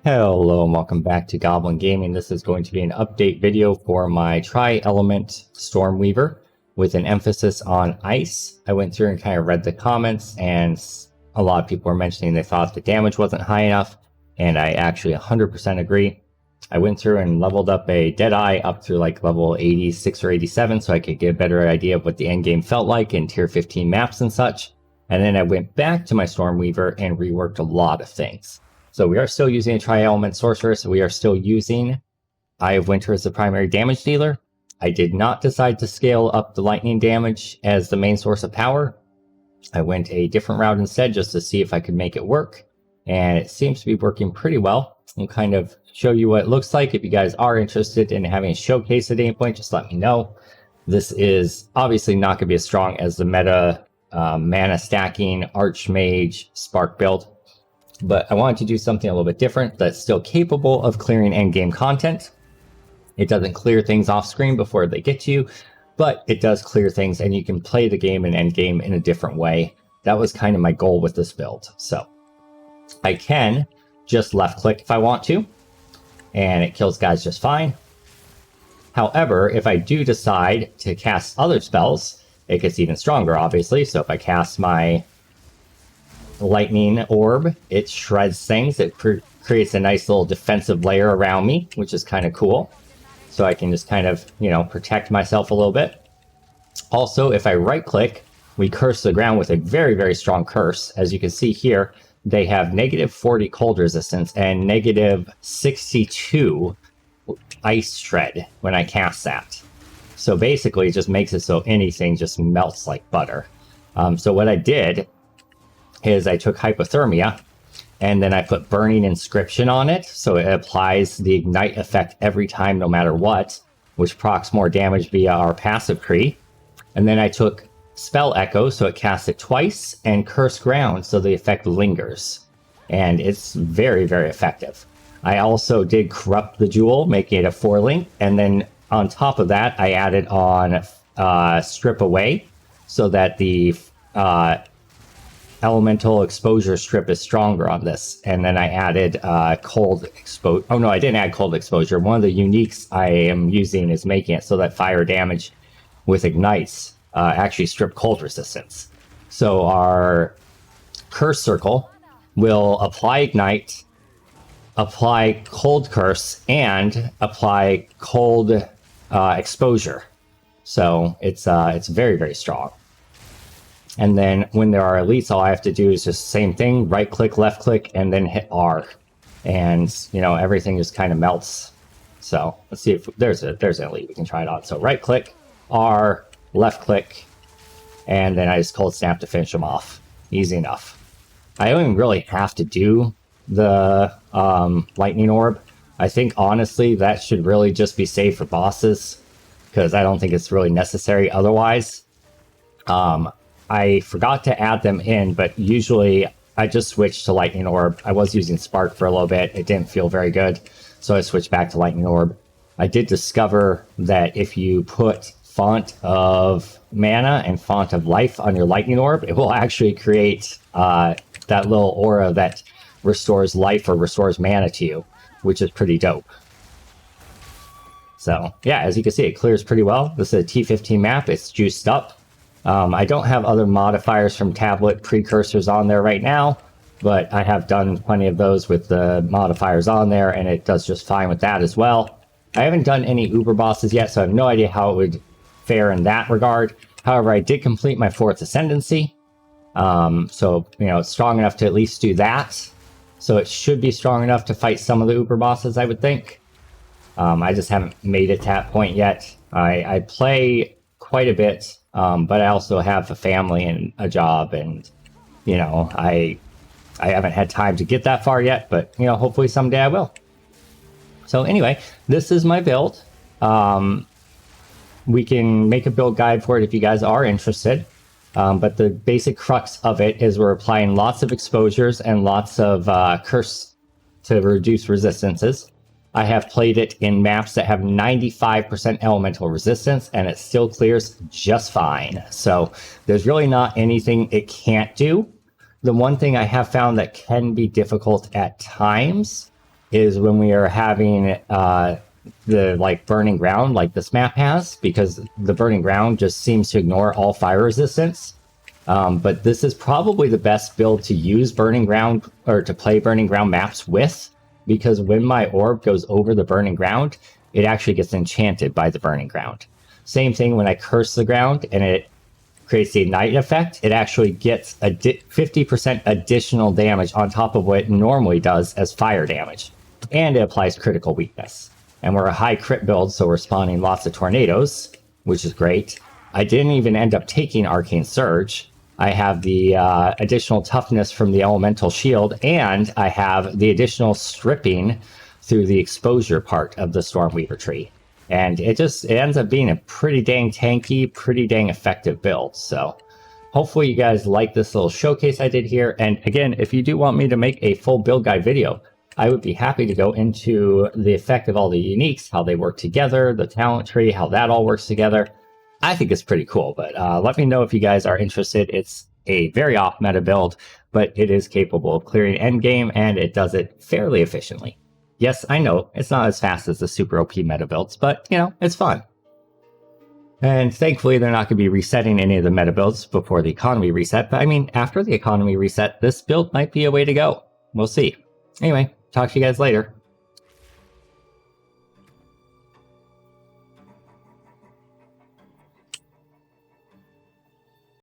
Hello and welcome back to Goblin Gaming. This is going to be an update video for my Tri-Element Stormweaver with an emphasis on ice. I went through and kind of read the comments, and a lot of people were mentioning they thought the damage wasn't high enough, and I actually 100% agree. I went through and leveled up a Deadeye up to like level 86 or 87 so I could get a better idea of what the endgame felt like in tier 15 maps and such. And then I went back to my Stormweaver and reworked a lot of things. So we are still using a Tri-Element Sorceress. We are still using Eye of Winter as the primary damage dealer. I did not decide to scale up the lightning damage as the main source of power. I went a different route instead just to see if I could make it work. And it seems to be working pretty well. I'll kind of show you what it looks like. If you guys are interested in having a showcase at any point, just let me know. This is obviously not going to be as strong as the meta mana stacking Archmage Spark build. But I wanted to do something a little bit different that's still capable of clearing endgame content. It doesn't clear things off screen before they get to you, but it does clear things and you can play the game and endgame in a different way. That was kind of my goal with this build. So I can just left click if I want to, and it kills guys just fine. However, if I do decide to cast other spells, it gets even stronger, obviously. So if I cast my lightning orb, it shreds things. It creates a nice little defensive layer around me, which is kind of cool. So I can just kind of, protect myself a little bit. Also, if I right click, we curse the ground with a very, very strong curse. As you can see here, they have negative 40 cold resistance and negative 62 ice shred when I cast that. So basically it just makes it so anything just melts like butter. So what I did is I took hypothermia and then I put burning inscription on it, so it applies the ignite effect every time no matter what, which procs more damage via our passive tree. And then I took spell echo, so it casts it twice, and curse ground, so the effect lingers, and it's very, very effective. I also did corrupt the jewel, making it a 4-link, and then on top of that I added on strip away, so that the elemental exposure strip is stronger on this. And then I added cold exposure. Oh no, I didn't add cold exposure. One of the uniques I am using is making it so that fire damage with ignites actually strip cold resistance. So our curse circle will apply ignite, apply cold curse, and apply cold exposure. So it's very, very strong. And then when there are elites, all I have to do is just same thing, right click, left click, and then hit R. And, everything just kind of melts. So let's see if there's an elite we can try it on. So right click, R, left click, and then I just cold snap to finish them off. Easy enough. I don't even really have to do the lightning orb. I think, honestly, that should really just be saved for bosses, because I don't think it's really necessary otherwise. I forgot to add them in, but usually I just switched to Lightning Orb. I was using Spark for a little bit. It didn't feel very good, so I switched back to Lightning Orb. I did discover that if you put Font of Mana and Font of Life on your Lightning Orb, it will actually create that little aura that restores life or restores mana to you, which is pretty dope. So, yeah, as you can see, it clears pretty well. This is a T15 map. It's juiced up. I don't have other modifiers from tablet precursors on there right now, but I have done plenty of those with the modifiers on there, and it does just fine with that as well. I haven't done any Uber bosses yet, so I have no idea how it would fare in that regard. However, I did complete my 4th Ascendancy, so it's strong enough to at least do that. So it should be strong enough to fight some of the Uber bosses, I would think. I just haven't made it to that point yet. I play quite a bit. But I also have a family and a job, and I haven't had time to get that far yet, but hopefully someday I will. So anyway, this is my build. We can make a build guide for it if you guys are interested, but the basic crux of it is we're applying lots of exposures and lots of curse to reduce resistances. I have played it in maps that have 95% elemental resistance, and it still clears just fine. So there's really not anything it can't do. The one thing I have found that can be difficult at times is when we are having the like burning ground like this map has, because the burning ground just seems to ignore all fire resistance. But this is probably the best build to use burning ground or to play burning ground maps with, because when my orb goes over the burning ground, it actually gets enchanted by the burning ground. Same thing when I curse the ground and it creates the ignite effect, it actually gets a 50% additional damage on top of what it normally does as fire damage. And it applies critical weakness. And we're a high crit build, so we're spawning lots of tornadoes, which is great. I didn't even end up taking Arcane Surge. I have the additional toughness from the Elemental Shield, and I have the additional stripping through the exposure part of the Stormweaver tree. And it ends up being a pretty dang tanky, pretty dang effective build. So hopefully you guys like this little showcase I did here. And again, if you do want me to make a full build guide video, I would be happy to go into the effect of all the uniques, how they work together, the talent tree, how that all works together. I think it's pretty cool, but let me know if you guys are interested. It's a very off-meta build, but it is capable of clearing endgame, and it does it fairly efficiently. Yes, I know, it's not as fast as the super OP meta builds, but, you know, it's fun. And thankfully, they're not going to be resetting any of the meta builds before the economy reset, but I mean, after the economy reset, this build might be a way to go. We'll see. Anyway, talk to you guys later.